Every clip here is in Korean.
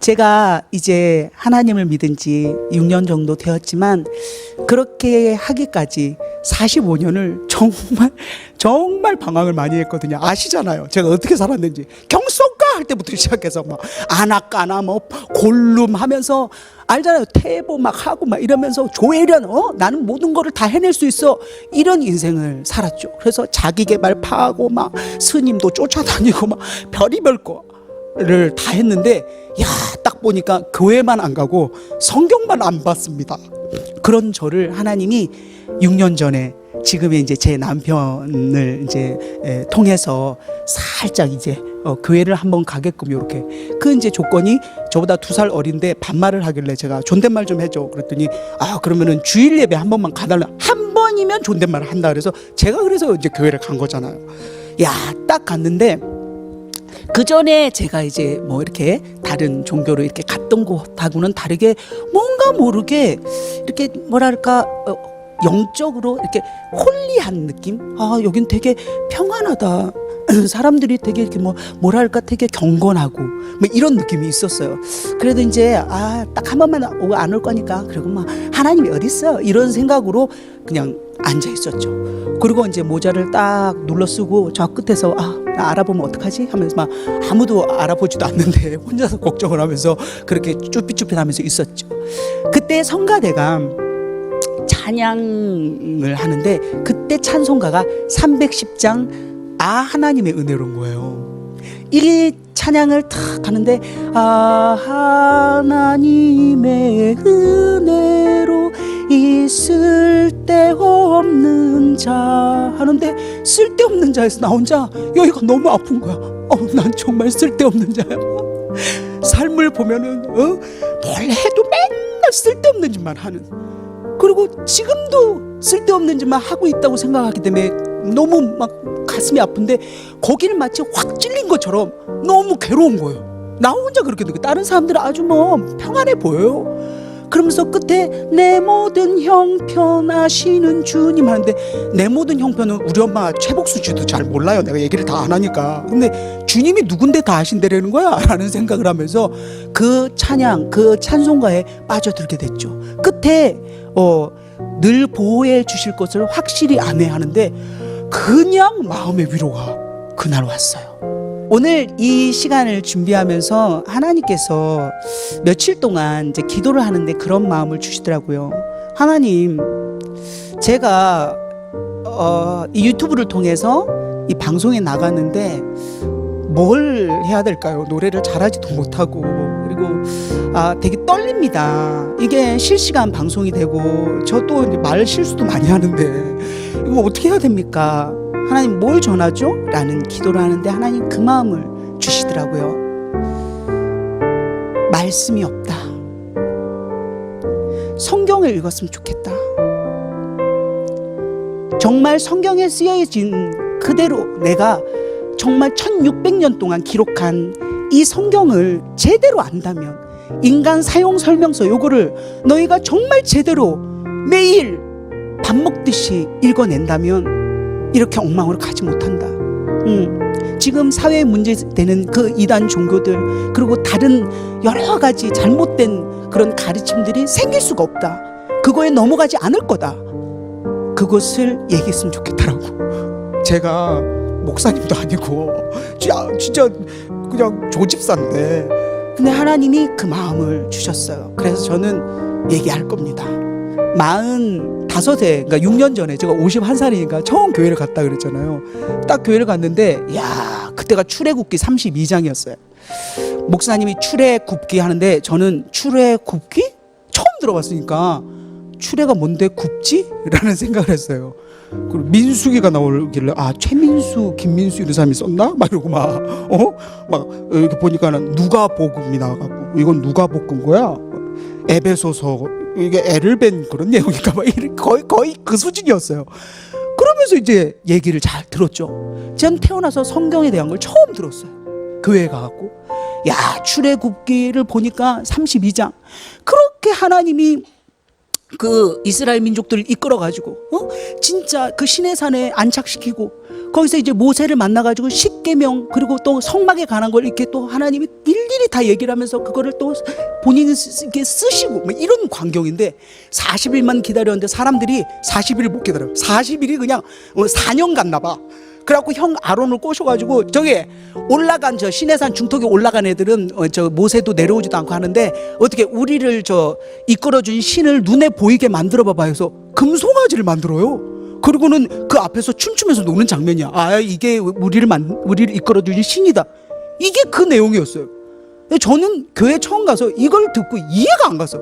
제가 이제 하나님을 믿은 지 6년 정도 되었지만 그렇게 하기까지 45년을 정말 방황을 많이 했거든요. 아시잖아요. 제가 어떻게 살았는지. 경성가 할 때부터 시작해서 막 아나까나 뭐 골룸 하면서 알잖아요. 태보 막 하고 막 이러면서 조혜련 나는 모든 거를 다 해낼 수 있어. 이런 인생을 살았죠. 그래서 자기 개발 파하고 막 스님도 쫓아다니고 막 별의별 거를 다 했는데 딱 보니까 교회만 안 가고 성경만 안 봤습니다. 그런 저를 하나님이 6년 전에 지금의 이제 제 남편을 이제 통해서 살짝 이제 교회를 한번 가게끔 이렇게 그 이제 조건이 저보다 2살 어린데 반말을 하길래 제가 존댓말 좀 해줘 그랬더니 그러면은 주일 예배 한 번만 가달라. 한 번이면 존댓말을 한다 그래서 제가 그래서 이제 교회를 간 거잖아요. 딱 갔는데 그 전에 제가 이제 뭐 이렇게 다른 종교로 이렇게 갔던 곳하고는 다르게 뭔가 모르게 이렇게 뭐랄까 영적으로 이렇게 홀리한 느낌. 여긴 되게 평안하다. 사람들이 되게 이렇게 뭐랄까 되게 경건하고 뭐 이런 느낌이 있었어요. 그래도 이제 딱 한 번만 오고 안 올 거니까 그리고 막 하나님이 어디 있어 이런 생각으로 그냥 앉아 있었죠. 그리고 이제 모자를 딱 눌러 쓰고 저 끝에서 나 알아보면 어떡하지 하면서 막 아무도 알아보지도 않는데 혼자서 걱정을 하면서 그렇게 쭈삣쭈삣하면서 있었죠. 그때 성가대가 찬양을 하는데 그때 찬송가가 310장 하나님의 은혜로운 거예요. 이 찬양을 탁 하는데 하나님의 은혜로 이 쓸데없는 자 하는데 쓸데없는 자에서 나 혼자 여기가 너무 아픈 거야. 난 정말 쓸데없는 자야. 삶을 보면은 뭘 해도 맨날 쓸데없는 짓만 하는, 그리고 지금도 쓸데없는 짓만 하고 있다고 생각하기 때문에 너무 막 가슴이 아픈데 거기를 마치 확 찔린 것처럼 너무 괴로운 거예요. 나 혼자 그렇게 느끼고 다른 사람들은 아주 평안해 보여요. 그러면서 끝에 내 모든 형편 아시는 주님 하는데 내 모든 형편은 우리 엄마 최복수 씨도 잘 몰라요. 내가 얘기를 다 안 하니까. 근데 주님이 누군데 다 아신다라는 거야 라는 생각을 하면서 그 찬양 그 찬송가에 빠져들게 됐죠. 끝에 늘 보호해 주실 것을 확실히 아뢰하는데 그냥 마음의 위로가 그날 왔어요. 오늘 이 시간을 준비하면서 하나님께서 며칠 동안 이제 기도를 하는데 그런 마음을 주시더라고요. 하나님, 제가 이 유튜브를 통해서 이 방송에 나갔는데 뭘 해야 될까요? 노래를 잘하지도 못하고 그리고 되게 떨립니다. 이게 실시간 방송이 되고 저 또 말 실수도 많이 하는데 이거 어떻게 해야 됩니까? 하나님 뭘 전하죠? 라는 기도를 하는데 하나님 그 마음을 주시더라고요. 말씀이 없다. 성경을 읽었으면 좋겠다. 정말 성경에 쓰여진 그대로 내가 정말 1600년 동안 기록한 이 성경을 제대로 안다면 인간 사용 설명서 요거를 너희가 정말 제대로 매일 밥 먹듯이 읽어낸다면 이렇게 엉망으로 가지 못한다. 지금 사회에 문제되는 그 이단 종교들 그리고 다른 여러 가지 잘못된 그런 가르침들이 생길 수가 없다. 그거에 넘어가지 않을 거다. 그것을 얘기했으면 좋겠다라고. 제가 목사님도 아니고 진짜 그냥 조집사인데 근데 하나님이 그 마음을 주셨어요. 그래서 저는 얘기할 겁니다. 45세, 그러니까 6년 전에 제가 51살이니까 처음 교회를 갔다 그랬잖아요. 딱 교회를 갔는데 그때가 출애굽기 32장이었어요. 목사님이 출애굽기 하는데 저는 출애굽기? 처음 들어봤으니까 출애가 뭔데 굽지? 라는 생각을 했어요. 그리고 민수기가 나오길래 최민수, 김민수 이런 사람이 썼나? 막 이러고 막 이렇게 보니까는 누가복음이 나와갖고 이건 누가복음 거야? 에베소서 이게 애를 뺀 그런 내용인가 봐. 거의 그 수준이었어요. 그러면서 이제 얘기를 잘 들었죠. 전 태어나서 성경에 대한 걸 처음 들었어요. 교회에 가갖고 출애굽기를 보니까 32장 그렇게 하나님이 그 이스라엘 민족들을 이끌어가지고 진짜 그 시내산에 안착시키고 거기서 이제 모세를 만나가지고 십계명 그리고 또 성막에 관한 걸 이렇게 또 하나님이 일일이 다 얘기를 하면서 그거를 또 본인이 이렇게 쓰시고 뭐 이런 광경인데 40일만 기다렸는데 사람들이 40일을 못 기다려요. 40일이 그냥 4년 갔나 봐. 그래갖고 형 아론을 꼬셔가지고 저기 올라간 저 시내산 중턱에 올라간 애들은 저 모세도 내려오지도 않고 하는데 어떻게 우리를 저 이끌어준 신을 눈에 보이게 만들어 봐봐 해서 금송아지를 만들어요. 그리고는 그 앞에서 춤추면서 노는 장면이야. 아, 이게 우리를 이끌어준 신이다. 이게 그 내용이었어요. 저는 교회 처음 가서 이걸 듣고 이해가 안 갔어.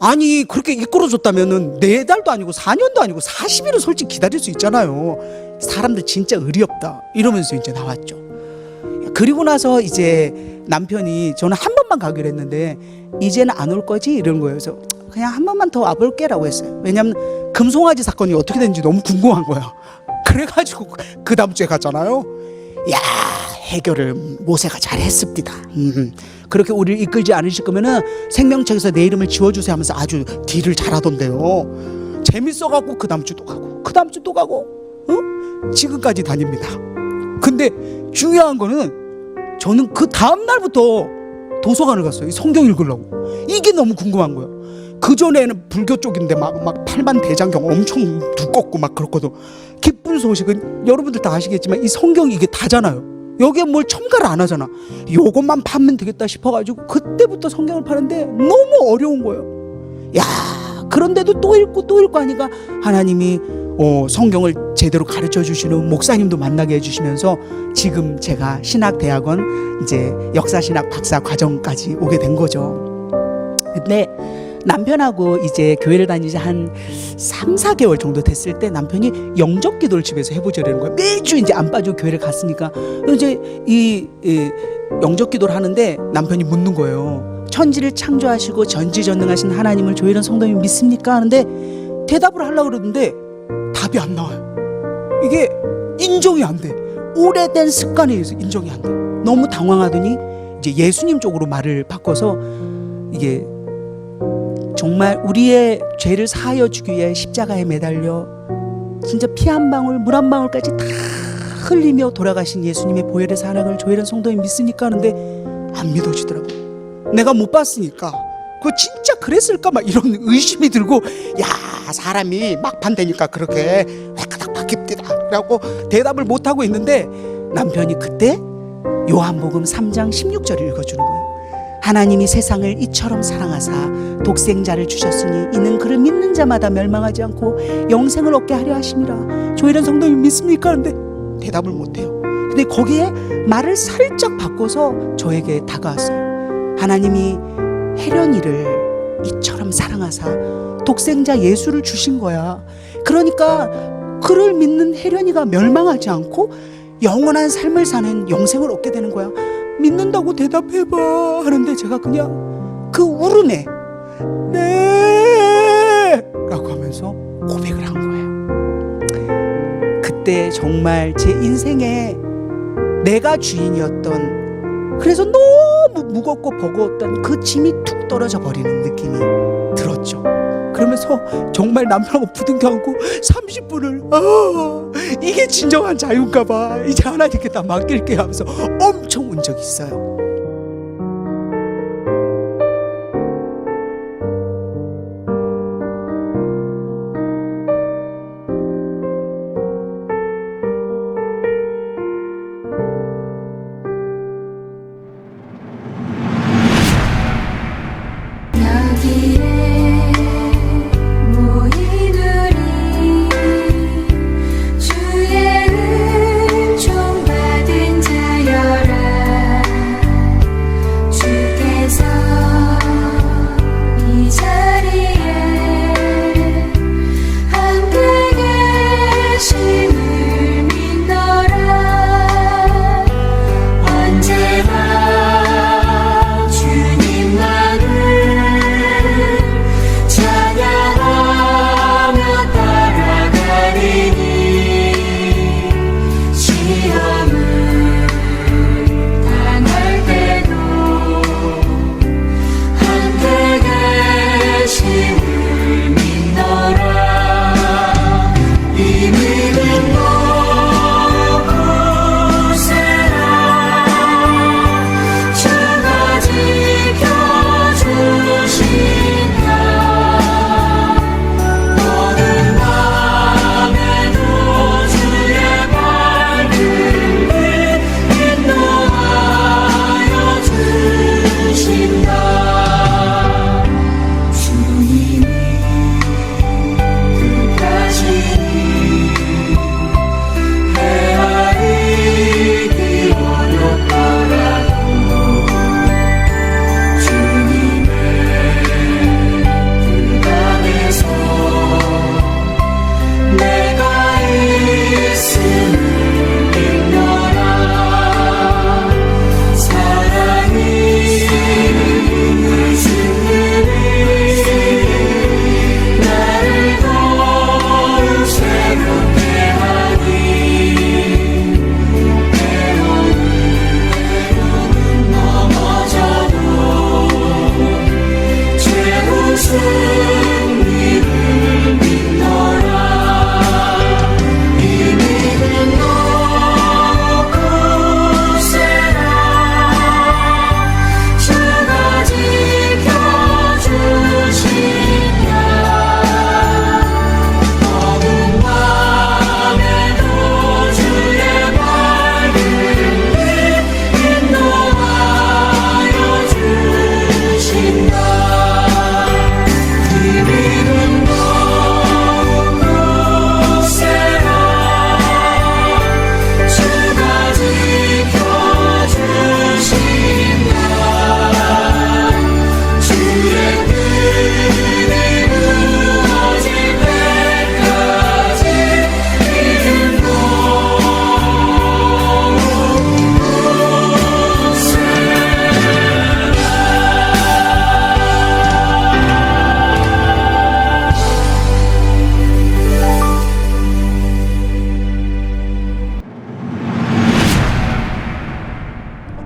아니 그렇게 이끌어줬다면은 4달도 아니고 4년도 아니고 40일은 솔직히 기다릴 수 있잖아요. 사람들 진짜 의리 없다 이러면서 이제 나왔죠. 그리고 나서 이제 남편이 저는 한 번만 가기로 했는데 이제는 안 올 거지 이런 거예요. 그래서 그냥 한 번만 더 와볼게라고 했어요. 왜냐면 금송아지 사건이 어떻게 됐는지 너무 궁금한 거야. 그래가지고 그 다음 주에 갔잖아요. 야, 해결을 모세가 잘했습니다. 그렇게 우리를 이끌지 않으실 거면은 생명책에서 내 이름을 지워주세요 하면서 아주 딜을 잘하던데요. 재밌어갖고 그 다음 주도 가고 그 다음 주도 가고 지금까지 다닙니다. 근데 중요한 거는 저는 그 다음 날부터 도서관을 갔어요. 성경 읽으려고. 이게 너무 궁금한 거예요. 그 전에는 불교 쪽인데 막 팔만 대장경 엄청 두껍고 막 그렇거든. 기쁜 소식은 여러분들 다 아시겠지만 이 성경이 이게 다잖아요. 여기에 뭘 첨가를 안 하잖아. 요것만 파면 되겠다 싶어가지고 그때부터 성경을 파는데 너무 어려운 거예요. 야, 그런데도 또 읽고 하니까 하나님이 성경을 제대로 가르쳐 주시는 목사님도 만나게 해주시면서 지금 제가 신학대학원 이제 역사신학 박사 과정까지 오게 된 거죠. 근데 남편하고 이제 교회를 다니지 한 3, 4개월 정도 됐을 때 남편이 영접 기도를 집에서 해보자라는 거예요. 매주 이제 안 빠지고 교회를 갔으니까 이제 이 영접 기도를 하는데 남편이 묻는 거예요. 천지를 창조하시고 전지전능하신 하나님을 조일한 성도님이 믿습니까? 하는데 대답을 하려고 그러는데 답이 안 나와요. 이게 인정이 안 돼. 오래된 습관에 의해서 인정이 안 돼. 너무 당황하더니 이제 예수님 쪽으로 말을 바꿔서 이게 정말 우리의 죄를 사하여 주기 위해 십자가에 매달려 진짜 피 한 방울 물 한 방울까지 다 흘리며 돌아가신 예수님의 보혈의 사랑을 조일한 성도님 믿습니까? 하는데 안 믿어지더라고요. 내가 못 봤으니까 그거 진짜 그랬을까 막 이런 의심이 들고 야, 사람이 막판 되니까 그렇게 획가닥 바뀝니다 라고 대답을 못하고 있는데 남편이 그때 요한복음 3장 16절을 읽어주는 거예요. 하나님이 세상을 이처럼 사랑하사 독생자를 주셨으니 이는 그를 믿는 자마다 멸망하지 않고 영생을 얻게 하려 하심이라. 조일한 성도님 믿습니까? 하는데 대답을 못해요. 근데 거기에 말을 살짝 바꿔서 저에게 다가왔어요. 하나님이 혜련이를 이처럼 사랑하사 독생자 예수를 주신 거야. 그러니까 그를 믿는 혜련이가 멸망하지 않고 영원한 삶을 사는 영생을 얻게 되는 거야. 믿는다고 대답해봐 하는데 제가 그냥 그 울음에 네 라고 하면서 고백을 한 거예요. 그때 정말 제 인생에 내가 주인이었던, 그래서 너무 무겁고 버거웠던 그 짐이 툭 떨어져 버리는 느낌이 들었죠. 그러면서 정말 남편하고 부둥켜 안고 30분을 이게 진정한 자유인가 봐, 이제 하나님께 다 맡길게 하면서 엄청 운 적이 있어요.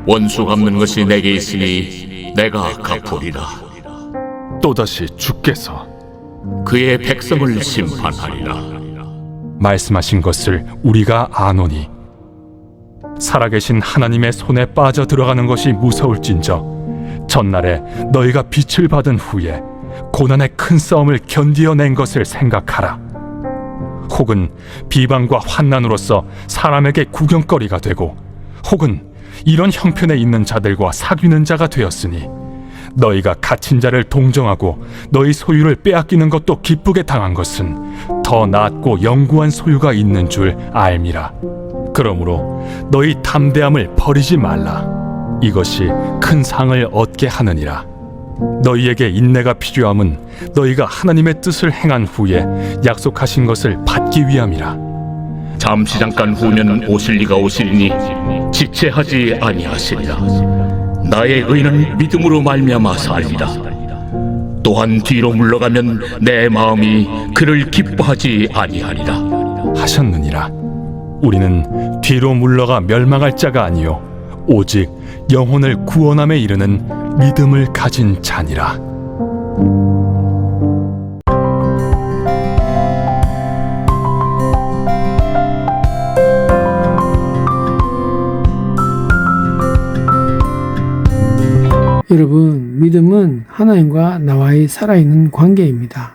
원수 갚는 것이 내게 있으니 내가 갚으리라. 또다시 주께서 그의 백성을 심판하리라. 말씀하신 것을 우리가 아노니 살아계신 하나님의 손에 빠져 들어가는 것이 무서울진저 전날에 너희가 빛을 받은 후에 고난의 큰 싸움을 견디어낸 것을 생각하라. 혹은 비방과 환난으로서 사람에게 구경거리가 되고 혹은 이런 형편에 있는 자들과 사귀는 자가 되었으니 너희가 갇힌 자를 동정하고 너희 소유를 빼앗기는 것도 기쁘게 당한 것은 더 낫고 영구한 소유가 있는 줄 알미라. 그러므로 너희 담대함을 버리지 말라. 이것이 큰 상을 얻게 하느니라. 너희에게 인내가 필요함은 너희가 하나님의 뜻을 행한 후에 약속하신 것을 받기 위함이라. 잠시 잠깐 후면 오실 이가 오시리니 지체하지 아니하시리라. 나의 의는 믿음으로 말미암아 살리라. 또한 뒤로 물러가면 내 마음이 그를 기뻐하지 아니하리라 하셨느니라. 우리는 뒤로 물러가 멸망할 자가 아니요 오직 영혼을 구원함에 이르는 믿음을 가진 자니라. 여러분, 믿음은 하나님과 나와의 살아있는 관계입니다.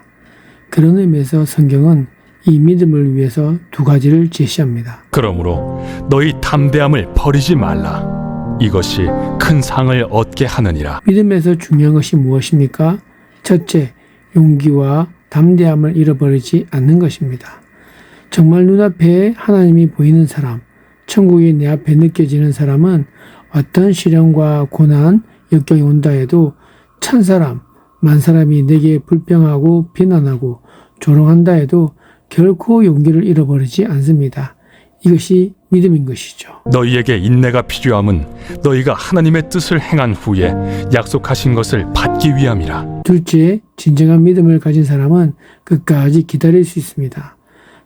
그런 의미에서 성경은 이 믿음을 위해서 두 가지를 제시합니다. 그러므로 너희 담대함을 버리지 말라. 이것이 큰 상을 얻게 하느니라. 믿음에서 중요한 것이 무엇입니까? 첫째, 용기와 담대함을 잃어버리지 않는 것입니다. 정말 눈앞에 하나님이 보이는 사람, 천국이 내 앞에 느껴지는 사람은 어떤 시련과 고난, 역경이 온다 해도 천 사람, 만 사람이 내게 불평하고 비난하고 조롱한다 해도 결코 용기를 잃어버리지 않습니다. 이것이 믿음인 것이죠. 너희에게 인내가 필요함은 너희가 하나님의 뜻을 행한 후에 약속하신 것을 받기 위함이라. 둘째, 진정한 믿음을 가진 사람은 끝까지 기다릴 수 있습니다.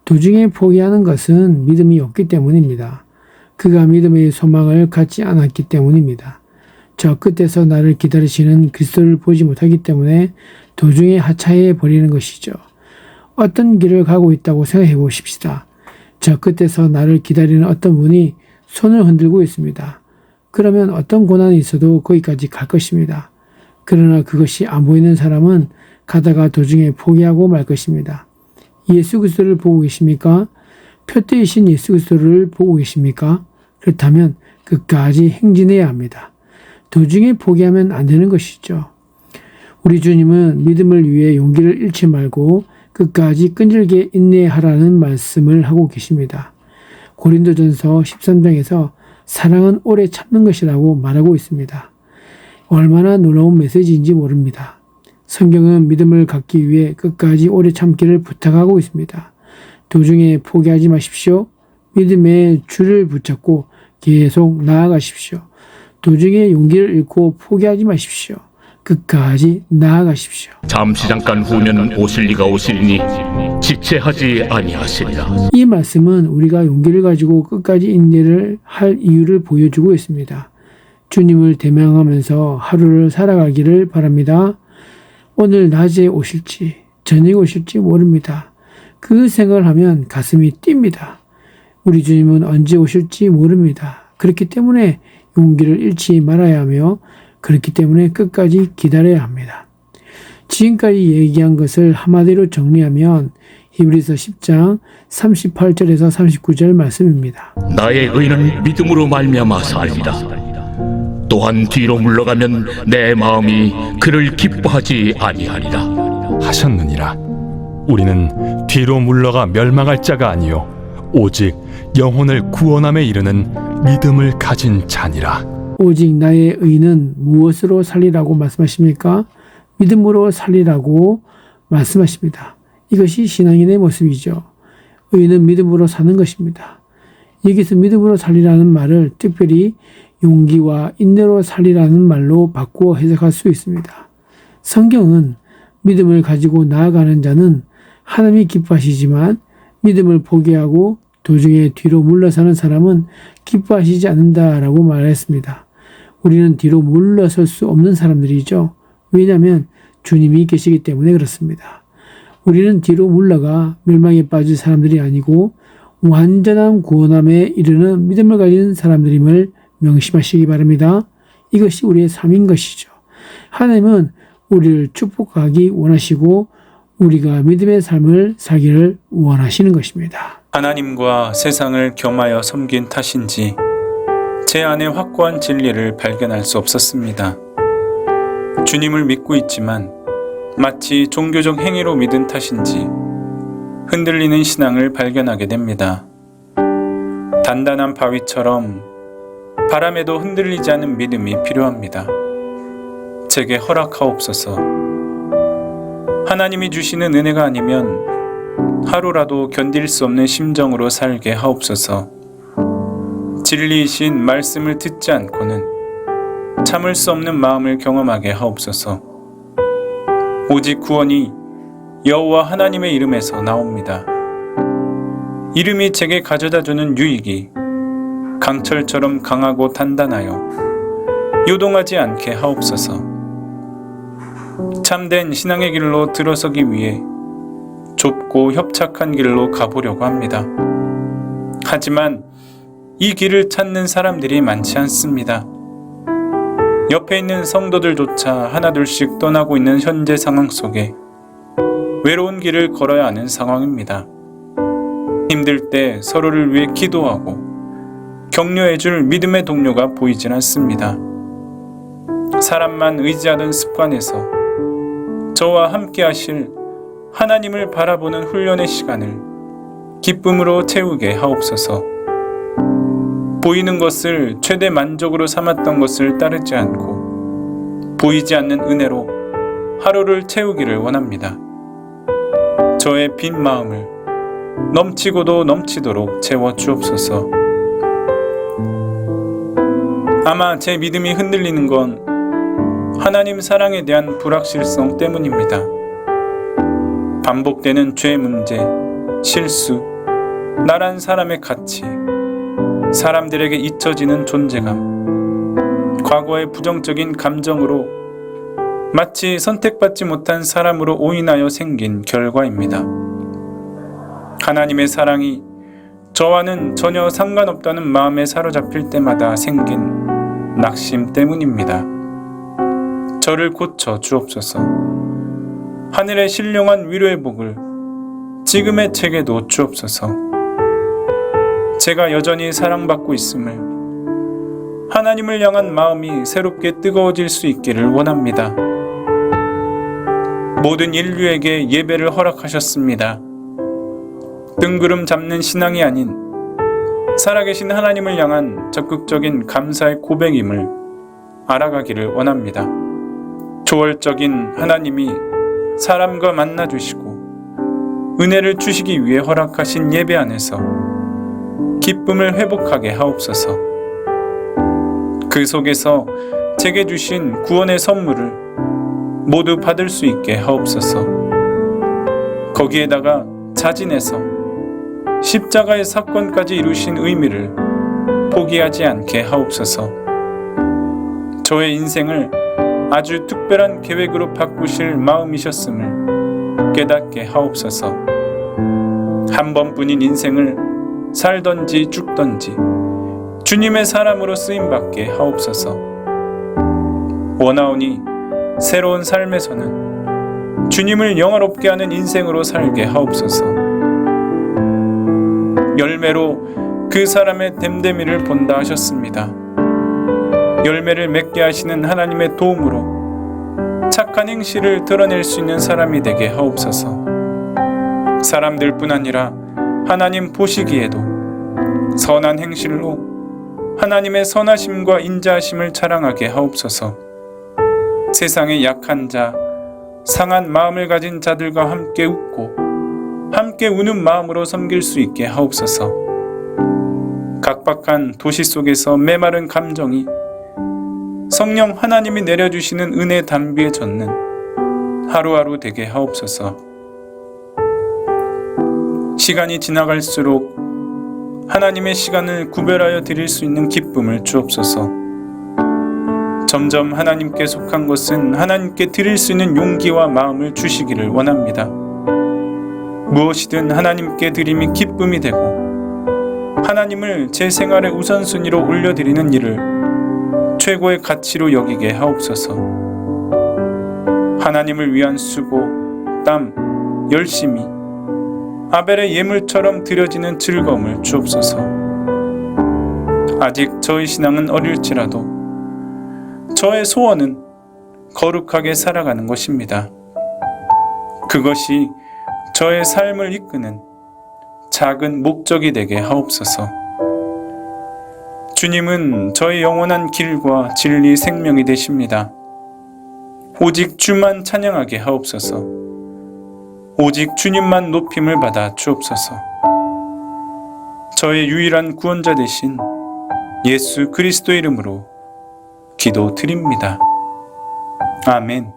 도중에 포기하는 것은 믿음이 없기 때문입니다. 그가 믿음의 소망을 갖지 않았기 때문입니다. 저 끝에서 나를 기다리시는 그리스도를 보지 못하기 때문에 도중에 하차해 버리는 것이죠. 어떤 길을 가고 있다고 생각해 보십시다. 저 끝에서 나를 기다리는 어떤 분이 손을 흔들고 있습니다. 그러면 어떤 고난이 있어도 거기까지 갈 것입니다. 그러나 그것이 안 보이는 사람은 가다가 도중에 포기하고 말 것입니다. 예수 그리스도를 보고 계십니까? 표대이신 예수 그리스도를 보고 계십니까? 그렇다면 끝까지 행진해야 합니다. 도중에 포기하면 안 되는 것이죠. 우리 주님은 믿음을 위해 용기를 잃지 말고 끝까지 끈질게 인내하라는 말씀을 하고 계십니다. 고린도전서 13장에서 사랑은 오래 참는 것이라고 말하고 있습니다. 얼마나 놀라운 메시지인지 모릅니다. 성경은 믿음을 갖기 위해 끝까지 오래 참기를 부탁하고 있습니다. 도중에 포기하지 마십시오. 믿음의 줄을 붙잡고 계속 나아가십시오. 도중에 용기를 잃고 포기하지 마십시오. 끝까지 나아가십시오. 잠시 잠깐 후면 오실 이가 오시리니 지체하지 아니하시리라. 이 말씀은 우리가 용기를 가지고 끝까지 인내를 할 이유를 보여주고 있습니다. 주님을 대명하면서 하루를 살아가기를 바랍니다. 오늘 낮에 오실지 저녁에 오실지 모릅니다. 그 생각을 하면 가슴이 뜁니다. 우리 주님은 언제 오실지 모릅니다. 그렇기 때문에 용기를 잃지 말아야 하며 그렇기 때문에 끝까지 기다려야 합니다. 지금까지 얘기한 것을 한마디로 정리하면 히브리서 10장 38절에서 39절 말씀입니다. 나의 의는 믿음으로 말미암아 살리라. 또한 뒤로 물러가면 내 마음이 그를 기뻐하지 아니하리라 하셨느니라. 우리는 뒤로 물러가 멸망할 자가 아니요 오직 영혼을 구원함에 이르는 믿음을 가진 자니라. 오직 나의 의는 무엇으로 살리라고 말씀하십니까? 믿음으로 살리라고 말씀하십니다. 이것이 신앙인의 모습이죠. 의는 믿음으로 사는 것입니다. 여기서 믿음으로 살리라는 말을 특별히 용기와 인내로 살리라는 말로 바꾸어 해석할 수 있습니다. 성경은 믿음을 가지고 나아가는 자는 하나님이 기뻐하시지만 믿음을 포기하고 도중에 뒤로 물러서는 사람은 기뻐하시지 않는다라고 말했습니다. 우리는 뒤로 물러설 수 없는 사람들이죠. 왜냐하면 주님이 계시기 때문에 그렇습니다. 우리는 뒤로 물러가 멸망에 빠질 사람들이 아니고 완전한 구원함에 이르는 믿음을 가진 사람들임을 명심하시기 바랍니다. 이것이 우리의 삶인 것이죠. 하나님은 우리를 축복하기 원하시고 우리가 믿음의 삶을 살기를 원하시는 것입니다. 하나님과 세상을 겸하여 섬긴 탓인지 제 안에 확고한 진리를 발견할 수 없었습니다. 주님을 믿고 있지만 마치 종교적 행위로 믿은 탓인지 흔들리는 신앙을 발견하게 됩니다. 단단한 바위처럼 바람에도 흔들리지 않는 믿음이 필요합니다. 제게 허락하옵소서. 하나님이 주시는 은혜가 아니면 하루라도 견딜 수 없는 심정으로 살게 하옵소서. 진리이신 말씀을 듣지 않고는 참을 수 없는 마음을 경험하게 하옵소서. 오직 구원이 여호와 하나님의 이름에서 나옵니다. 이름이 제게 가져다주는 유익이 강철처럼 강하고 단단하여 요동하지 않게 하옵소서. 참된 신앙의 길로 들어서기 위해 좁고 협착한 길로 가보려고 합니다. 하지만 이 길을 찾는 사람들이 많지 않습니다. 옆에 있는 성도들조차 하나둘씩 떠나고 있는 현재 상황 속에 외로운 길을 걸어야 하는 상황입니다. 힘들 때 서로를 위해 기도하고 격려해줄 믿음의 동료가 보이진 않습니다. 사람만 의지하던 습관에서 저와 함께 하실 하나님을 바라보는 훈련의 시간을 기쁨으로 채우게 하옵소서. 보이는 것을 최대 만족으로 삼았던 것을 따르지 않고 보이지 않는 은혜로 하루를 채우기를 원합니다. 저의 빈 마음을 넘치고도 넘치도록 채워 주옵소서. 아마 제 믿음이 흔들리는 건 하나님 사랑에 대한 불확실성 때문입니다. 반복되는 죄 문제, 실수, 나란 사람의 가치, 사람들에게 잊혀지는 존재감, 과거의 부정적인 감정으로 마치 선택받지 못한 사람으로 오인하여 생긴 결과입니다. 하나님의 사랑이 저와는 전혀 상관없다는 마음에 사로잡힐 때마다 생긴 낙심 때문입니다. 저를 고쳐 주옵소서. 하늘의 신령한 위로의 복을 지금의 제게도 주옵소서. 제가 여전히 사랑받고 있음을, 하나님을 향한 마음이 새롭게 뜨거워질 수 있기를 원합니다. 모든 인류에게 예배를 허락하셨습니다. 뜬구름 잡는 신앙이 아닌 살아계신 하나님을 향한 적극적인 감사의 고백임을 알아가기를 원합니다. 초월적인 하나님이 사람과 만나주시고 은혜를 주시기 위해 허락하신 예배 안에서 기쁨을 회복하게 하옵소서. 그 속에서 제게 주신 구원의 선물을 모두 받을 수 있게 하옵소서. 거기에다가 자진해서 십자가의 사건까지 이루신 의미를 포기하지 않게 하옵소서. 저의 인생을 아주 특별한 계획으로 바꾸실 마음이셨음을 깨닫게 하옵소서. 한 번뿐인 인생을 살던지 죽던지 주님의 사람으로 쓰임받게 하옵소서. 원하오니 새로운 삶에서는 주님을 영화롭게 하는 인생으로 살게 하옵소서. 열매로 그 사람의 됨됨이를 본다 하셨습니다. 열매를 맺게 하시는 하나님의 도움으로 착한 행실을 드러낼 수 있는 사람이 되게 하옵소서. 사람들뿐 아니라 하나님 보시기에도 선한 행실로 하나님의 선하심과 인자하심을 자랑하게 하옵소서. 세상의 약한 자, 상한 마음을 가진 자들과 함께 웃고 함께 우는 마음으로 섬길 수 있게 하옵소서. 각박한 도시 속에서 메마른 감정이 성령 하나님이 내려주시는 은혜 담비에 젖는 하루하루 되게 하옵소서. 시간이 지나갈수록 하나님의 시간을 구별하여 드릴 수 있는 기쁨을 주옵소서. 점점 하나님께 속한 것은 하나님께 드릴 수 있는 용기와 마음을 주시기를 원합니다. 무엇이든 하나님께 드림이 기쁨이 되고 하나님을 제 생활의 우선순위로 올려드리는 일을 최고의 가치로 여기게 하옵소서. 하나님을 위한 수고, 땀, 열심이 아벨의 예물처럼 드려지는 즐거움을 주옵소서. 아직 저의 신앙은 어릴지라도 저의 소원은 거룩하게 살아가는 것입니다. 그것이 저의 삶을 이끄는 작은 목적이 되게 하옵소서. 주님은 저의 영원한 길과 진리 생명이 되십니다. 오직 주만 찬양하게 하옵소서. 오직 주님만 높임을 받아 주옵소서. 저의 유일한 구원자 되신 예수 그리스도 이름으로 기도드립니다. 아멘.